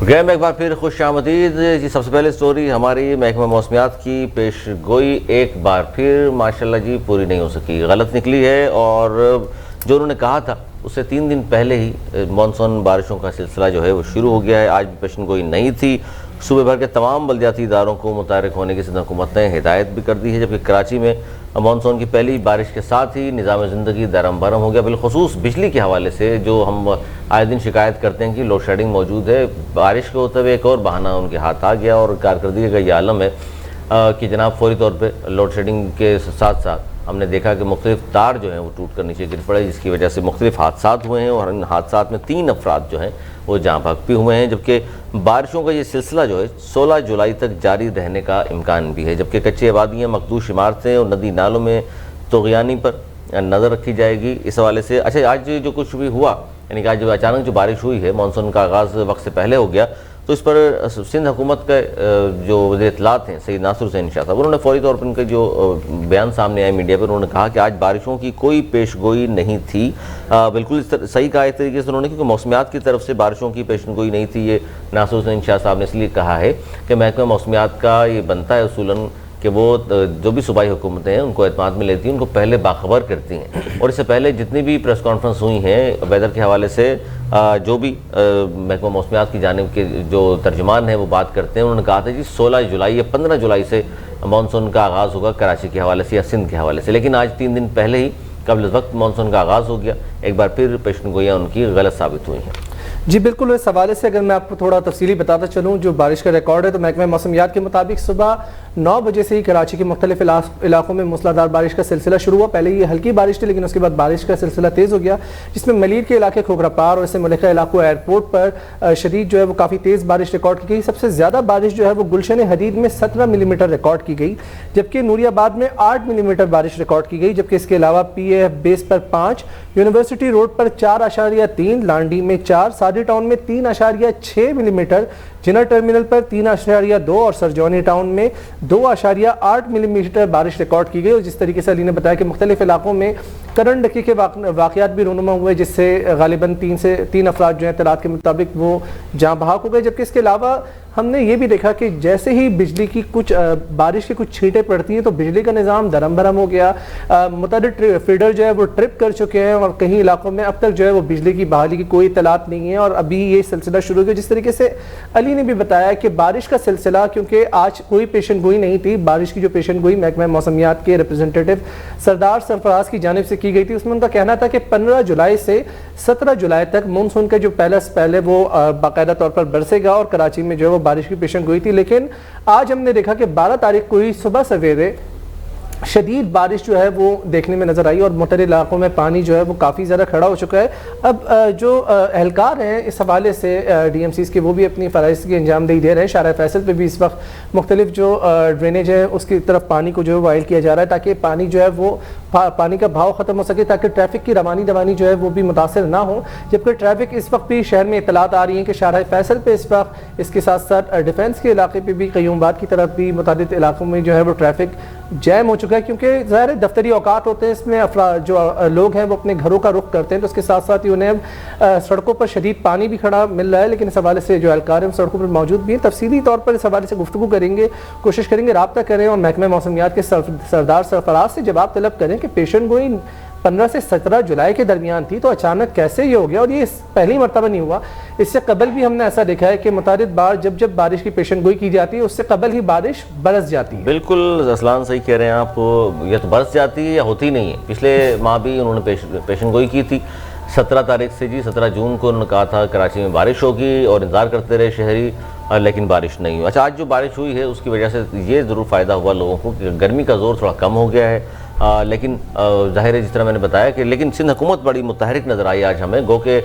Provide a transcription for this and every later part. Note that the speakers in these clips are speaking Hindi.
गए में एक बार फिर खुश आमदीद जी। सबसे पहले स्टोरी हमारी महकमा मौसमियात की पेश गोई एक बार फिर माशाल्लाह जी पूरी नहीं हो सकी, गलत निकली है। और जो उन्होंने कहा था उससे 3 दिन पहले ही मानसून बारिशों का सिलसिला जो है वो शुरू हो गया है। आज भी पेशन गोई नहीं थी। सूबे भर के तमाम बल्दियाती इदारों को मुतहर्रिक होने की सिंध हुकूमत ने हिदायत भी कर दी है, जबकि कराची में मानसून की पहली बारिश के साथ ही निज़ाम ज़िंदगी दरम भरम हो गया। बिलखुसूस बिजली के हवाले से जो हम आए दिन शिकायत करते हैं कि लोड शेडिंग मौजूद है, बारिश के होते हुए एक और बहाना उनके हाथ आ गया और कारकर्दगी का ये आलम है कि जनाब फौरी तौर पर लोड शेडिंग के साथ साथ हमने देखा कि मुख्तलिफ तार जो हैं वो टूट कर नीचे गिर पड़े, जिसकी वजह से मुख्तलिफ हादसात हुए हैं और इन हादसात में 3 अफराद जो हैं वो जाँ भाग भी हुए हैं। जबकि बारिशों का ये सिलसिला जो है 16 जुलाई तक जारी रहने का इम्कान भी है, जबकि कच्ची आबादियाँ, मखदूश इमारतें और नदी नालों में तोग़यानी पर नज़र रखी जाएगी। इस हवाले से अच्छा आज जो कुछ भी हुआ, यानी कि आज जो अचानक जो बारिश हुई है, मानसून का आगाज़ वक्त से पहले हो गया, तो इस पर सिंध हुकूमत के जो वज़ीर इत्तलात हैं सैयद नासिर हुसैन शाह साहब, उन्होंने फौरी तौर पर उनके जो बयान सामने आए मीडिया पर, उन्होंने कहा कि आज बारिशों की कोई पेश गोई नहीं थी। बिल्कुल सही कहा एक तरीके से उन्होंने, क्योंकि मौसमियात की तरफ से बारिशों की पेश गोई नहीं थी। ये नासिर हुसैन शाह साहब ने इसलिए कहा है कि महकमा मौसमियात का ये बनता है उसूलन कि वो जो भी सूबाई हुकूमतें हैं उनको एतमाद में लेती हैं, उनको पहले बाखबर करती हैं। और इससे पहले जितनी भी प्रेस कॉन्फ्रेंस हुई हैं वेदर के हवाले से, जो भी महकमा मौसमियात की जानिब के जो तर्जुमान हैं वो बात करते हैं, उन्होंने कहा था जी 16 जुलाई या 15 जुलाई से मानसून का आगाज़ होगा कराची के हवाले से या सिंध के हवाले से। लेकिन आज 3 दिन पहले ही कबल वक्त मानसून का आगाज़ हो गया। एक बार फिर पेशन गोइयाँ उनकी गलत साबित हुई हैं। जी बिल्कुल, इस हवाले से अगर मैं आपको थोड़ा तफसीली बताता चलूँ जो बारिश का रिकॉर्ड है, तो महकमा मौसमियात के मुताबिक सुबह 9 बजे से ही कराची के मुख्तलिफ इलाकों में मूसलाधार बारिश का सिलसिला शुरू हुआ। पहले ये हल्की बारिश थी, लेकिन उसके बाद बारिश का सिलसिला तेज़ हो गया, जिसमें मलीर के इलाके खोखरापार और इससे मुल्का इलाकों एयरपोर्ट पर शदीद जो है वो काफ़ी तेज़ बारिश रिकॉर्ड की गई। सबसे ज़्यादा बारिश जो है वो गुलशन हदीद में 17 मिलीमीटर रिकॉर्ड की गई, जबकि नूरियाबाद में 8 मिलीमीटर बारिश रिकॉर्ड की गई। जबकि इसके अलावा PAF बेस पर 5, यूनिवर्सिटी रोड पर 4.3, लांडी में 4, सादी टाउन में 3.6 मिलीमीटर, जिना टर्मिनल पर 3.2 और सरजौनी टाउन में 2.8 मिलीमीटर बारिश रिकॉर्ड की गई। और जिस तरीके से अली ने बताया कि मुख्तलिफ इलाकों में करंट डकी के वाक़यात भी रूनुमा हुए, जिससे गालिबन 3 अफराद जो हैं तलात के मुताबिक वो जाँ बहाक हो गए। जबकि इसके अलावा हमने ये भी देखा कि जैसे ही बिजली की कुछ बारिश की कुछ छींटें पड़ती हैं तो बिजली का निज़ाम दरम भरम हो गया। मुतअद्दिद फीडर जो है वो ट्रिप कर चुके हैं और कहीं इलाकों में अब तक जो है वो बिजली की बहाली की कोई इतलात नहीं है और अभी ये सिलसिला शुरू हो गया। जिस तरीके से अली ने भी बताया कि बारिश का सिलसिला, क्योंकि आज कोई पेशन गोई नहीं थी, बारिश की जो पेशन गोई महकमा मौसमियात के रिप्रेजेंटेटिव सरदार सरफराज की जानिब से की गई थी, उसमें उनका कहना था कि 15 जुलाई से 17 जुलाई तक मानसून का जो पहले वो बाकायदा तौर पर बरसेगा और कराची में जो है वो बारिश की पेशन गोई थी। लेकिन आज हमने देखा कि 12 तारीख को ही सुबह सवेरे शदीद बारिश जो है वो देखने में नज़र आई और मुख्तलिफ इलाकों में पानी जो है वो काफ़ी ज़्यादा खड़ा हो चुका है। अब जो एहलकार हैं इस हवाले से DMCs के, वो भी अपनी फ़राइज़ की अंजामदेही दे रहे हैं। शारा फैसल पे भी इस वक्त मुख्तलिफ जो ड्रेनेज है उसकी तरफ पानी को जो है वाइल किया जा रहा है, ताकि पानी जो है वो पानी का भाव ख़त्म हो सके, ताकि ट्रैफिक की रवानी दवानी जो है वो भी मुतासर ना हो। जबकि ट्रैफिक इस वक्त भी शहर में इतलात आ रही हैं कि शारा फैसल पे इस वक्त, इसके साथ साथ डिफेंस के इलाके पर भी, क़य्यूमाबाद की तरफ भी मुतादिद इलाकों में जो है वो ट्रैफिक जैम हो चुका है, क्योंकि ज़ाहिर दफ्तरी औकात होते हैं, इसमें जो लोग हैं वो अपने घरों का रुख करते हैं, तो उसके साथ साथ ही उन्हें सड़कों पर शदीद पानी भी खड़ा मिल रहा है। लेकिन इस हवाले से जो एहलकार हैं सड़कों पर मौजूद भी हैं। तफसीली तौर पर इस हवाले से गुफ्तगू करेंगे, कोशिश करेंगे रब्ता करें और महकमा मौसमियात के सरदार सरफराज से जवाब तलब करें कि पेशन गोई 15 से 17 जुलाई के दरमियान थी, तो अचानक कैसे ये हो गया। और ये पहली मरतबा नहीं हुआ, इससे कबल भी हमने ऐसा देखा है कि मुतारिद बार जब बारिश की पेशन गोई की जाती है उससे कबल ही बारिश बरस जाती है। बिल्कुल असलान सही कह रहे हैं आप, ये तो बरस जाती है या होती नहीं है। पिछले माह भी उन्होंने पेशन गोई की थी 17 तारीख से जी, 17 जून को उन्होंने कहा था कराची में बारिश होगी और इंतज़ार करते रहे शहरी, लेकिन बारिश नहीं हुई। अच्छा आज जो बारिश हुई है उसकी वजह से ये ज़रूर फ़ायदा हुआ लोगों को कि गर्मी का ज़ोर थोड़ा कम हो गया है। लेकिन ज़ाहिर है जिस तरह मैंने बताया कि लेकिन सिंध हुकूमत बड़ी मुतहरिक नज़र आई आज हमें। गो के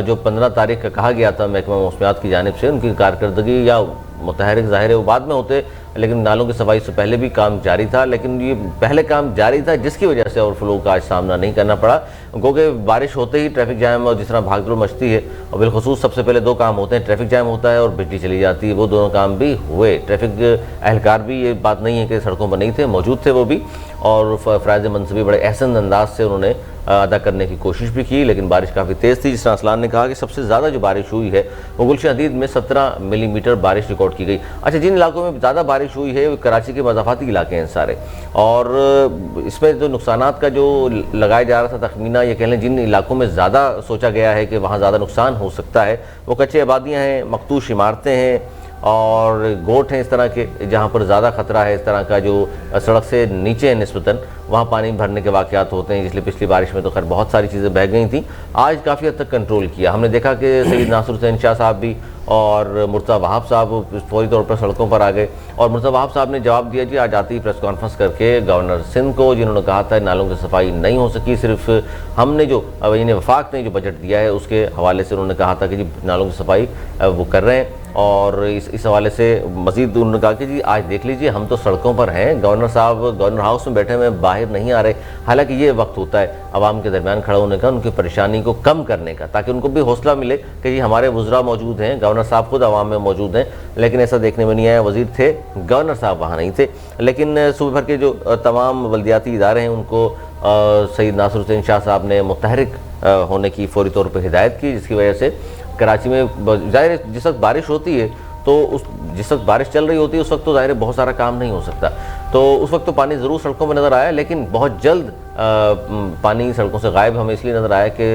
जो 15 तारीख का कहा गया था महकमा मौसमियात की जानिब से, उनकी कारकर्दगी या मुतहरिक ज़ाहिर है वो बाद में होते, लेकिन नालों की सफाई से पहले भी काम जारी था। लेकिन ये पहले काम जारी था जिसकी वजह से ओवरफ्लो का आज सामना नहीं करना पड़ा। गो के बारिश होते ही ट्रैफिक जैम और जिस तरह भागदौड़ मचती है, और बिलखुसूस सबसे पहले 2 काम होते हैं, ट्रैफिक जैम होता है और बिजली चली जाती है, वो दोनों काम भी हुए। ट्रैफिक एहलकार भी, ये बात नहीं है कि सड़कों पर नहीं थे, मौजूद थे वो भी। और फ़राइज़ मनसबी बड़े एहसन अंदाज से उन्होंने अदा करने की कोशिश भी की, लेकिन बारिश काफ़ी तेज़ थी। जिस तरह असलान ने कहा कि सबसे ज़्यादा जो बारिश हुई है वो गुलशन हदीद में 17 मिलीमीटर बारिश रिकॉर्ड की गई। अच्छा, जिन इलाकों में ज़्यादा बारिश हुई है वो कराची के मज़ाफ़ाती इलाके हैं सारे, और इसमें जो नुकसानात का जो लगाया जा रहा था तखमीना, ये कह लें जिन इलाकों में ज़्यादा सोचा गया है कि वहाँ ज़्यादा नुकसान हो सकता है, वो कच्चे आबादियाँ हैं, मखतूश इमारतें हैं और गोट हैं इस तरह के, जहाँ पर ज़्यादा ख़तरा है इस तरह का, जो सड़क से नीचे है निस्बतन, वहाँ पानी भरने के वाक़यात होते हैं। इसलिए पिछली बारिश में तो खैर बहुत सारी चीज़ें बह गई थी, आज काफ़ी हद तक कंट्रोल किया। हमने देखा कि सैयद नासिर हुसैन शाह साहब भी और मुर्तज़ा वहाब साहब फौरी तौर पर सड़कों पर आ गए, और मुर्तज़ा वहाब साहब ने जवाब दिया जी आज आती प्रेस कॉन्फ्रेंस करके गवर्नर सिंध को, जिन्होंने कहा था नालों की सफाई नहीं हो सकी, सिर्फ हमने जो यानी वफाक ने जो बजट दिया है उसके हवाले से उन्होंने कहा था कि जी नालों की सफाई वो कर रहे हैं। और इस हवाले से मज़ीद उन्होंने कहा कि जी आज देख लीजिए हम तो सड़कों पर हैं, गवर्नर साहब गवर्नर हाउस में बैठे हुए बाहर नहीं आ रहे। हालांकि ये वक्त होता है आवाम के दरमियान खड़ा होने का, उनकी परेशानी को कम करने का, ताकि उनको भी हौसला मिले कि जी हमारे वज़रा मौजूद हैं, गवर्नर साहब खुद आवाम में मौजूद हैं। लेकिन ऐसा देखने में नहीं आया, वज़ीर थे, गवर्नर साहब वहाँ नहीं थे। लेकिन सूबे भर के जो तमाम बल्दियाती इदारे हैं उनको सैयद नासिर हुसैन शाह साहब ने मुतहरिक होने की फौरी तौर पर हिदायत की, जिसकी वजह से कराची में ज़ाहिर जिस वक्त बारिश होती है तो जिस वक्त बारिश चल रही होती है उस वक्त तो ज़ाहिर बहुत सारा काम नहीं हो सकता, तो उस वक्त तो पानी ज़रूर सड़कों में नज़र आया, लेकिन बहुत जल्द पानी सड़कों से गायब हमें इसलिए नज़र आया कि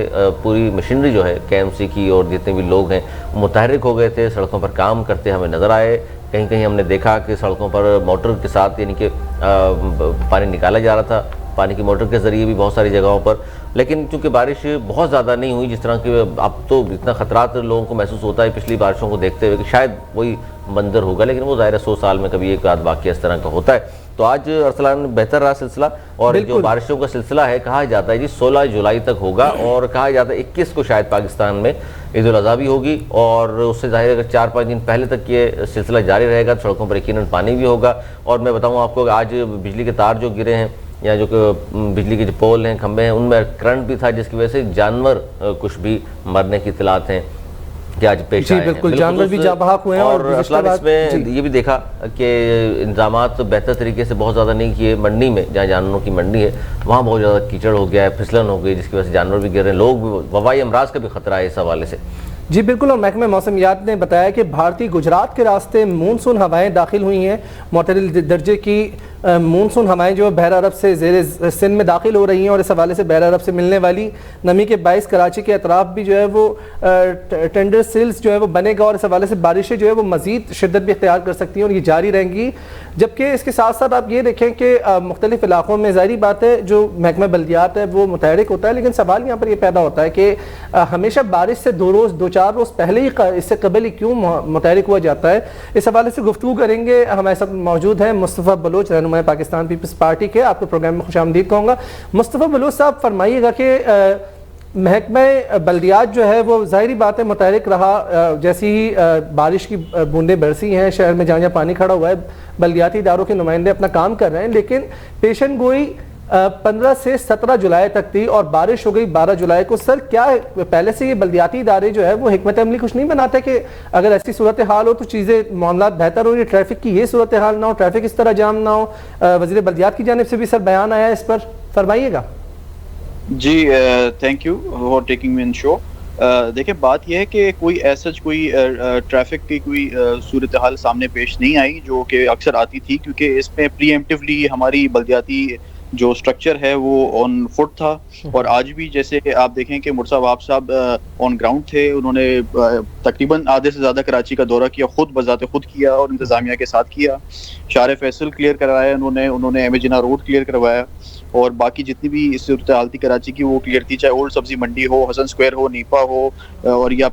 पूरी मशीनरी जो है KMC की और जितने भी लोग हैं मुतहरिक हो गए थे, सड़कों पर काम करते हमें नज़र आए। कहीं कहीं हमने देखा कि सड़कों पर मोटर के साथ यानी कि पानी निकाला जा रहा था, पानी की मोटर के ज़रिए भी बहुत सारी जगहों पर। लेकिन चूँकि बारिश बहुत ज़्यादा नहीं हुई जिस तरह की अब तो इतना ख़तरात लोगों को महसूस होता है पिछली बारिशों को देखते हुए कि शायद वही मंजर होगा, लेकिन वो ज़ाहिर 100 साल में कभी एक आध वाक़या इस तरह का होता है। तो आज अरसलान बेहतर रहा सिलसिला, और जो बारिशों का सिलसिला है कहा जाता है जी 16 जुलाई तक होगा, और कहा जाता है 21 को शायद पाकिस्तान में ईद उल अज़हा भी होगी, और उससे ज़ाहिर अगर 4-5 दिन पहले तक ये सिलसिला जारी रहेगा तो सड़कों पर यकीनन पानी भी होगा। और मैं बताऊँ आपको आज बिजली के तार जो गिरे हैं या जो बिजली के जो पोल हैं, खंभे हैं, उनमें करंट भी था, जिसकी वजह से जानवर कुछ भी मरने की इतलात हैं कि आज पेश आए हैं। बिल्कुल जानवर भी जाँ बहक हुए हैं। और असलान इसमें ये भी देखा कि इंतजामात बेहतर तरीके से बहुत ज़्यादा नहीं किए। मंडी में जहाँ जानवरों की मंडी है वहाँ बहुत ज़्यादा कीचड़ हो गया है, फिसलन हो गई, जिसकी वजह से जानवर भी गिर रहे हैं, लोग वबाई अमराज का भी खतरा है इस हवाले से। जी बिल्कुल, और महकमे मौसमियात ने बताया कि भारतीय गुजरात के रास्ते मानसून हवाएं दाखिल हुई हैं। मुतदिल दर्जे की मानसून हवाएं जो बहर अरब से ज़ेरे सिंध में दाखिल हो रही हैं, और इस हवाले से बहर अरब से मिलने वाली नमी के बाइस कराची के अतराफ भी जो है वो टेंडर सिल्स जो है वो बनेगा, और इस हवाले से बारिशें जो है वो मज़ीद शिद्दत भी इख्तियार कर सकती हैं और ये जारी रहेंगी। जबकि इसके साथ साथ आप ये देखें कि मुख्तलिफ इलाकों में ज़ाहिरी बात है जो महकमा बल्दियात है वो मुतहरिक होता है, लेकिन सवाल यहाँ पर यह पैदा होता है कि हमेशा बारिश से 2-4 रोज़ पहले ही इससे कबल ही क्यों मुतहरिक हुआ जाता है। इस हवाले से गुफ्तगू करेंगे। हमारे साथ मौजूद हैं मुस्तफ़ा बलोच, रहनुमाए पाकिस्तान पीपल्स पार्टी के। आपके प्रोग्राम में खुशामदीद कहूँगा। मुस्तफ़ा बलोच साहब, फरमाइएगा कि महकमा बल्दियात जो है वो ज़ाहिरी बात है मुतहरिक रहा, जैसी ही बारिश की बूंदें बरसी हैं शहर में जहाँ जहाँ पानी खड़ा हुआ है, बल्दियाती इदारों के नुमाइंदे अपना काम कर रहे हैं, लेकिन पेशन गोई 15 से 17 जुलाई तक थी और बारिश हो गई 12 जुलाई को। सर क्या पहले से ये बल्दियाती इदारे जो है वो हिकमत अमली कुछ नहीं बनाते कि अगर ऐसी सूरत हाल हो तो चीज़ें मामला बेहतर हो, ट्रैफिक की ये सूरत हाल ना हो, ट्रैफिक इस तरह जाम ना हो। वज़ीर बल्दियात की जानिब से भी सर बयान आया इस पर, फरमाइएगा। जी thank you for taking me in show. देखिए बात यह है कि कोई ऐसा कोई ट्रैफिक की कोई सूरत हाल सामने पेश नहीं आई जो कि अक्सर आती थी, क्योंकि इसमें प्रीएम्प्टिवली हमारी बल्दियाती जो स्ट्रक्चर है वो ऑन फुट था। और आज भी जैसे आप देखें कि मुर्तज़ा वहाब साहब ऑन ग्राउंड थे, उन्होंने तकरीबन आधे से ज़्यादा कराची का दौरा किया, खुद बजाते खुद किया और इंतज़ामिया के साथ किया। शार फैसल क्लियर करवाया उन्होंने M A Jinnah road clear करवाया, और बाकी जितनी भी सूरत हाल थी कराची की वो क्लियर थी, चाहे ओल्ड सब्जी मंडी हो, हसन स्क्वायर हो, नीपा हो और या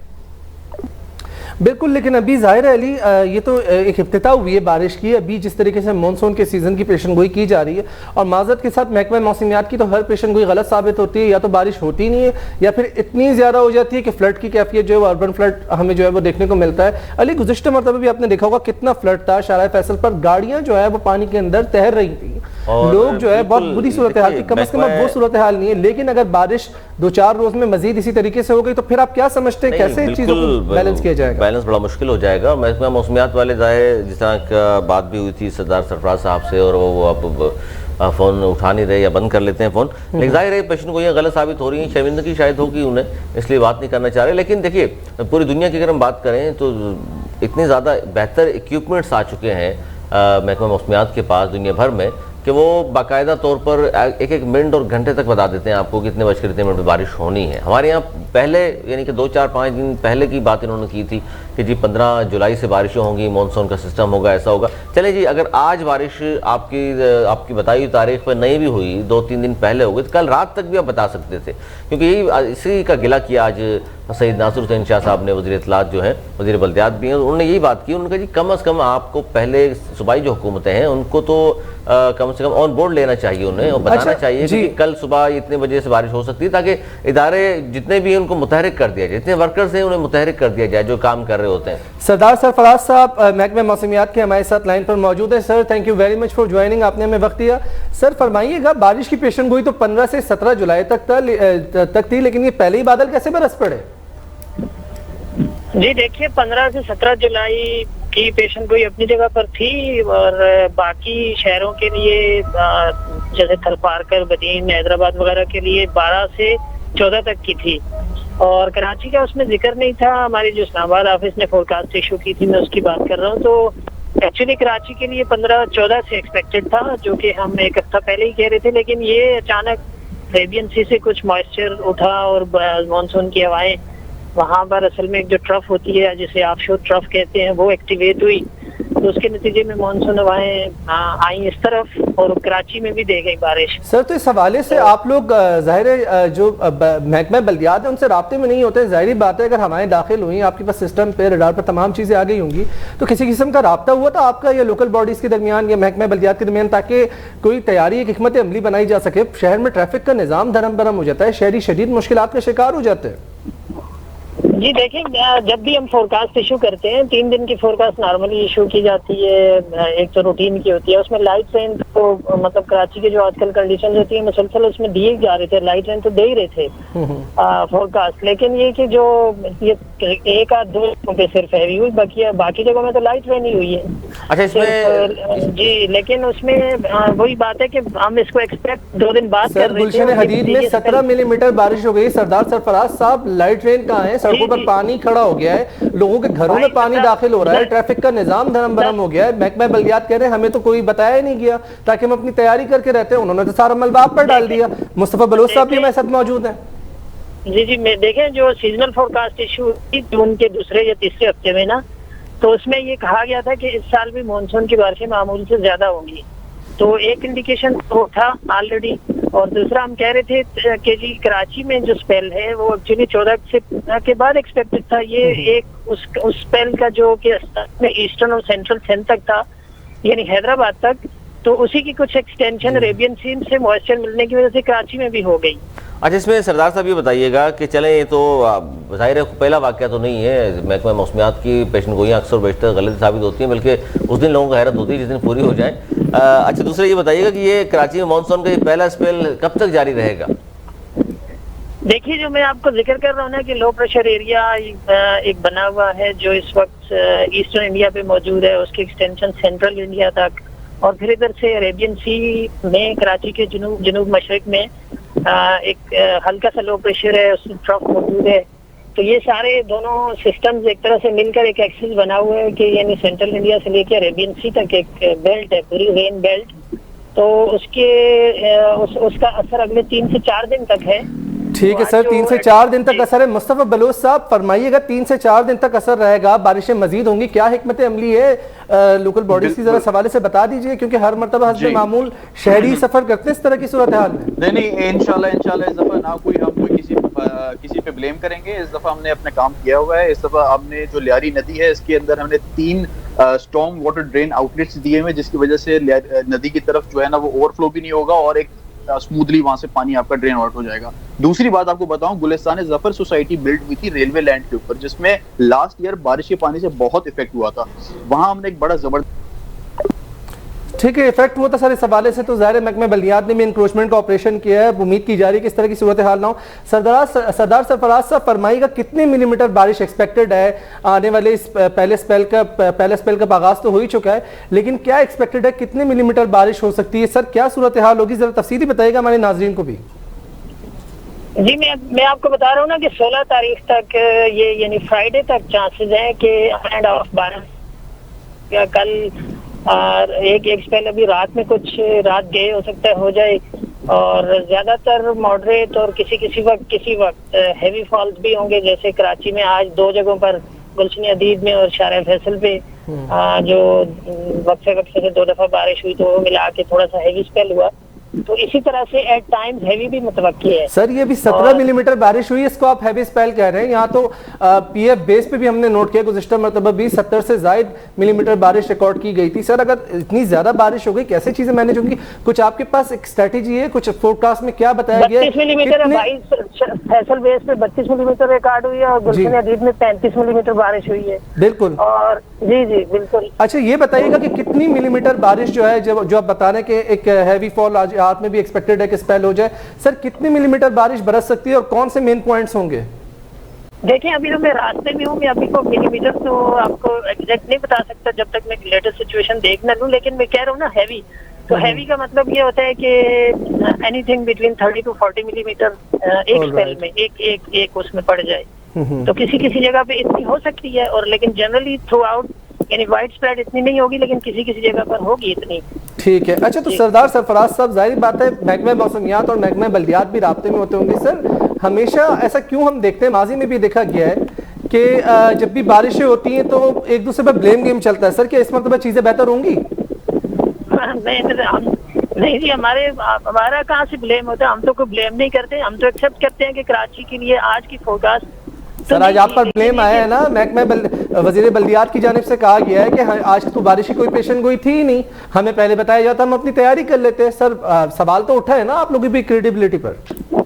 बिल्कुल। लेकिन अभी ज़ाहिर है अली ये तो एक इब्तिदा हुई है बारिश की, अभी जिस तरीके से मानसून के सीज़न की पेशन गोई की जा रही है, और माज़रत के साथ महकमा मौसमियात की तो हर पेशन गोई गलत साबित होती है, या तो बारिश होती नहीं है या फिर इतनी ज़्यादा हो जाती है कि फ्लड की कैफियत जो है वो अर्बन फ्लड हमें जो है वो देखने को मिलता है। अली गुज़िश्ता मरतबा भी आपने देखा होगा कितना फ्लड था, शारा फैसल पर गाड़ियाँ जो है वो पानी के अंदर तैर रही थी, लोग जो है बहुत बुरी सूरत हाल थी। कम अज़ कम अब वो सूरत हाल नहीं है, लेकिन अगर बारिश 2-4 रोज़ में मज़ीद इसी तरीके से हो गई तो फिर आप क्या समझते हैं कैसे चीज़ों को बैलेंस किया जाएगा? बैलेंस बड़ा मुश्किल हो जाएगा। महकमा मौसमियात वाले ज़ाहिर जिस तरह का बात भी हुई थी सरदार सरफराज साहब से, और वो अब फ़ोन उठा नहीं रहे या बंद कर लेते हैं फ़ोन। लेकिन जाहिर है पेशेंट को ये गलत साबित हो रही है, शर्मिंदगी शायद होगी उन्हें, इसलिए बात नहीं करना चाह रहे। लेकिन देखिए पूरी दुनिया की अगर हम बात करें तो इतने ज़्यादा बेहतर इक्विपमेंट्स आ चुके हैं महकमा मौसमियात के पास दुनिया भर में कि वो बाकायदा तौर पर एक एक मिनट और घंटे तक बता देते हैं आपको कितने बज के कितने मिनट में बारिश होनी है। हमारे यहाँ पहले यानी कि 2-4-5 दिन पहले की बात इन्होंने की थी कि जी 15 जुलाई से बारिशें होंगी, मानसून का सिस्टम होगा, ऐसा होगा। चले जी, अगर आज बारिश आपकी बताई हुई तारीख पर नहीं भी हुई, 2-3 दिन पहले हो गई, तो कल रात तक भी आप बता सकते थे, क्योंकि यही इसी का गिला किया आज सैयद नासिर हुसैन शाह साहब ने, वज़ीर इत्तलात जो हैं, वज़ीर बल्दियात भी हैं, उन्होंने यही बात की। उन्होंने कहा जी कम अज़ कम आपको पहले सूबाई जो हुकूमतें हैं उनको तो कम से कम ऑन बोर्ड लेना चाहिए उन्हें, और बताना चाहिए कि कल सुबह इतने बजे से बारिश हो सकती है, ताकि इदारे जितने भी हैं उनको मुतहरिक कर दिया जाए, जितने वर्कर्स हैं उन्हें मुतहरिक कर दिया जाए जो काम कर रहे होते हैं। सरदार सरफराज साहब महकमे मौसमियात के हमारे साथ लाइन पर मौजूद है। Sir thank you very much for joining, आपने हमें वक्त दिया। सर फरमाइएगा, बारिश की पेशन गोई तो 15 से 17 जुलाई तक थी, लेकिन ये पहले ही बादल कैसे बरस पड़े? जी देखिए, 15 से 17 जुलाई की पेशन गोई अपनी जगह पर थी, और बाकी शहरों के लिए जैसे थलपारकर, बदीन, हैदराबाद वगैरह के लिए 12 से 14 तक की थी, और कराची का उसमें जिक्र नहीं था। हमारी जो इस्लामाबाद ऑफिस ने फोरकास्ट इशू की थी, मैं उसकी बात कर रहा हूँ। तो एक्चुअली कराची के लिए 15-14 से एक्सपेक्टेड था, जो कि हम एक हफ्ता पहले ही कह रहे थे, लेकिन ये अचानक अरेबियन सी से कुछ मॉइस्चर उठा और मानसून की हवाएं वहां पर असल में जो ट्रफ होती है, जिसे ऑफशोर ट्रफ कहते हैं, वो एक्टिवेट हुई, तो उसके नतीजे में मानसून हवाएं आई इस तरफ, और कराची में भी दे गई बारिश। सर तो इस हवाले से आप लोग जाहिर है जो महकमा बल्दियात है उनसे राब्ते में नहीं होते, जाहिर बात है। अगर हवाएं दाखिल हुई, आपके पास सिस्टम पे रडार पर तमाम चीज़ें आ गई होंगी, तो किसी किस्म का राब्ता हुआ था आपका या लोकल बॉडीज़ के दरमियान या महकमा बल्दियात के दरमियान, ताकि कोई तैयारी, एक हिकमत अमली बनाई जा सके? शहर में ट्रैफिक का निज़ाम धरम बरम हो जाता है, शहरी शदीद मुश्किलात का शिकार हो जाते हैं। जी देखिए, जब भी हम फोरकास्ट इशू करते हैं, 3 दिन की फोरकास्ट नॉर्मली इशू की जाती है। एक तो रूटीन की होती है, उसमें लाइट रेन तो मतलब कराची के जो आजकल कंडीशन होती है मुसलसल उसमें दिए जा रहे थे, लाइट रेन तो दे ही रहे थे फोरकास्ट, लेकिन ये कि जो ये 1-2 पे सिर्फ हैवी हुई, बाकी जगहों में तो लाइट रेन ही हुई है। अच्छा, इसमें जी, लेकिन उसमें वही बात है कि हम इसको एक्सपेक्ट 2 दिन बाद कर रहे थे। गुलशन हदीद में 17 मिलीमीटर बारिश हो गई। सरदार सरफराज साहब, लाइट रेन कहाँ है? सड़कों पर पानी खड़ा हो गया है, लोगों के घरों में पानी दाखिल हो रहा है, ट्रैफिक का निजाम धरम बरम हो गया है। महकमा बल्दियात कह रहे हैं हमें तो कोई बताया नहीं गया ताकि हम अपनी तैयारी करके रहते हैं, उन्होंने तो सारा मलबा आप पर डाल दिया। मुस्तफा बलोच साहब भी हमारे साथ मौजूद हैं। जी, मैं देखें जो सीजनल फोरकास्ट इशू जून के दूसरे या तीसरे हफ्ते में ना, तो उसमें ये कहा गया था कि इस साल भी मानसून की बारिशें मामूल से ज्यादा होंगी, तो एक इंडिकेशन तो था ऑलरेडी। और दूसरा हम कह रहे थे कि जी कराची में जो स्पेल है वो एक्चुअली 14 के बाद एक्सपेक्टेड था। ये एक उस स्पेल का जो कि ईस्टर्न और सेंट्रल सिंध तक था, यानी हैदराबाद तक, तो उसी की कुछ एक्सटेंशन अरेबियन सी से मॉइस्चर मिलने की वजह से कराची में भी हो गई। अच्छा, इसमें सरदार साहब ये बताइएगा कि चले ये तो ज़ाहिर है पहला वाक़या तो नहीं है, महकमा मौसमियात की पेशन गोइयाँ अक्सर बेशतर गलत साबित होती हैं, बल्कि उस दिन लोगों को हैरत होती है जिस दिन पूरी हो जाए। अच्छा, दूसरा ये बताइएगा कि ये कराची में मानसून का ये पहला स्पेल कब तक जारी रहेगा? देखिए, जो मैं आपको जिक्र कर रहा हूँ ना कि लो प्रेशर एरिया एक बना हुआ है जो इस वक्त ईस्टर्न इंडिया पे मौजूद है, उसकी एक्सटेंशन सेंट्रल इंडिया तक, और फिर इधर से अरेबियन सी में कराची के जनूब मशरक में एक हल्का सा लो प्रेशर है, उसमें ट्रफ मौजूद है। तो ये सारे दोनों सिस्टम्स एक तरह से मिलकर एक एक्सिस बना हुआ है कि यानी सेंट्रल इंडिया से लेकर अरेबियन सी तक एक बेल्ट है, पूरी रेन बेल्ट। तो उसका असर अगले 3 से 4 दिन तक है। ठीक है सर, 3 से 4 दिन तक असर है। मुस्तफा बलोच साहब फरमाइएगा, 3 से 4 दिन तक असर रहेगा, बारिशें मजीद होंगी, क्या हिकमत अमली है लोकल बॉडीज की, जरा सवाले से बता दीजिए, क्योंकि हर मरतबा हस्बे मामूल शहरी सफर करते हैं इस तरह की सूरत हाल में। नहीं, इंशाल्लाह इस दफा ना कोई हम कोई किसी पे ब्लेम करेंगे। इस दफा हमने अपना काम किया हुआ है। इस दफा हमने जो लियारी नदी है इसके अंदर हमने 3 स्टॉर्म वाटर ड्रेन आउटलेट्स दिए हुए, जिसकी वजह से नदी की तरफ जो है ना वो ओवरफ्लो भी नहीं होगा और एक स्मूथली वहां से पानी आपका ड्रेन आउट हो जाएगा। दूसरी बात आपको बताऊं, गुलिस्तान जफर सोसाइटी बिल्ड हुई थी रेलवे लैंड के ऊपर, जिसमें लास्ट ईयर बारिश के पानी से बहुत इफेक्ट हुआ था। वहां हमने एक बड़ा जबरदस्त ठीक है, इफेक्ट हुआ था सर। इस हवाले से तो ज़ाहिर महकमा बल्दियात ने भी इंक्रोचमेंट का ऑपरेशन किया है। उम्मीद की जा रही है कि इस तरह की सूरत हाल ना हो। सरदार सरफराज साहब फरमाइएगा, कितने मिलीमीटर बारिश एक्सपेक्टेड है आने वाले इस पहले स्पेल का आगाज़ तो हो ही चुका है, लेकिन क्या एक्सपेक्टेड है, कितने मिलीमीटर बारिश हो सकती है? सर क्या सूरत हाल होगी, ज़रा तफसीली बताइएगा हमारे नाजरीन को भी। जी, मैं आपको बता रहा हूँ ना कि 16 तारीख तक ये यानी फ्राइडे तक चांसेस हैं कि एंड ऑफ 12 या कल और एक स्पेल अभी रात में कुछ रात गए हो सकता है हो जाए, और ज्यादातर मॉडरेट और किसी वक्त हैवी फॉल्स भी होंगे। जैसे कराची में आज 2 जगहों पर गुलशन अदीब में और शारा फैसल पे जो वक्फे से 2 दफा बारिश हुई, तो वो मिला के थोड़ा सा हैवी स्पेल हुआ। तो इसी तरह से एट टाइम्स हैवी भी मुतवक्की है। सर ये भी 17 मिलीमीटर बारिश हुई है, इसको आप हैवी स्पेल कह रहे हैं। यहाँ तो पीएफ बेस पे भी हमने नोट किया गुज़िश्ता मरतबा भी 70 से ज़ायद मिलीमीटर बारिश रिकॉर्ड की गई थी। सर अगर इतनी ज्यादा बारिश हो गई, कैसे चीजें मैनेज होंगी? कुछ आपके पास एक स्ट्रेटेजी है, कुछ फोरकास्ट में क्या बताया गया है? 32 मिलीमीटर फैसल बेस पे 32 मिलीमीटर रिकॉर्ड हुई है और गुलशन अदीब में 35 मिलीमीटर बारिश हुई है। बिल्कुल। और जी बिल्कुल। अच्छा ये बताइएगा कि कितनी मिलीमीटर बारिश जो है, जो आप बता रहे हैं कि एक हैवी फॉल आज रात में भी एक्सपेक्टेड है कि स्पेल हो जाए, सर कितनी मिलीमीटर बारिश बरस सकती है और कौन से मेन पॉइंट्स होंगे? देखिए अभी तो मैं रास्ते में हूँ, मैं अभी को मिलीमीटर तो आपको एग्जैक्ट नहीं बता सकता जब तक मैं लेटेस्ट सिचुएशन देख न लूँ, लेकिन मैं कह रहा हूँ ना हैवी, तो हैवी का मतलब ये होता है कि एनीथिंग बिटवीन 30 to 40 मिलीमीटर एक स्पेल में एक उसमें पड़ जाए। तो किसी जगह पे इतनी हो सकती है, और लेकिन जनरली थ्रू आउट यानी वाइड स्प्रेड इतनी नहीं होगी, लेकिन किसी जगह पर होगी इतनी। ठीक है। अच्छा तो सरदार सरफराज साहब, जाहिर बात है महकमा मौसमियात और महकमा बल्दियात भी राब्ते में होते होंगे। सर हमेशा ऐसा क्यों हम देखते हैं, माजी में भी देखा गया है कि जब भी बारिशें होती हैं तो एक दूसरे पर ब्लेम गेम चलता है। सर क्या इस मरतबा चीजें बेहतर होंगी? नहीं जी, हमारा कहाँ से ब्लेम होता है? हम तो कोई ब्लेम नहीं करते, हम तो एक्सेप्ट करते हैं कि कराची के लिए आज की फोरकास्ट। सर आज आप पर ब्लेम आया है ना, महकमा वजीर बल्दियात की जानिब से कहा गया है कि आज तो बारिश की कोई पेशन गोई थी ही नहीं, हमें पहले बताया जाता हम अपनी तैयारी कर लेते। सर सवाल तो उठा है ना आप लोगों की क्रेडिबिलिटी पर।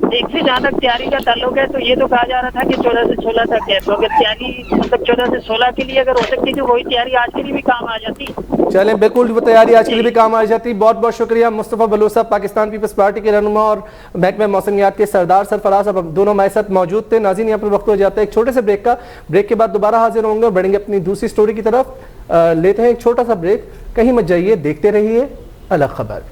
देखिए जहाँ तक तैयारी का ताल्लुक है तो ये तो कहा जा रहा था कि 14 से 16 तक है, तो अगर तैयारी मतलब 14 से 16 के लिए अगर हो सकती थी, वही तैयारी आज के लिए भी काम आ जाती। चलें बिल्कुल, वो तैयारी आज के लिए भी काम आ जाती। बहुत बहुत शुक्रिया मुस्तफ़ा बलूच साहब, पाकिस्तान पीपल्स पार्टी के रहनुमा और महकमा मौसमियात के सरदार सरफराज साहब, दोनों हमारे साथ मौजूद थे। नाज़रीन यहाँ पर वक्त हो जाता है एक छोटे से ब्रेक के बाद दोबारा हाजिर होंगे और बढ़ेंगे अपनी दूसरी स्टोरी की तरफ। लेते हैं एक छोटा सा ब्रेक, कहीं मत जाइए, देखते रहिए अलग खबर।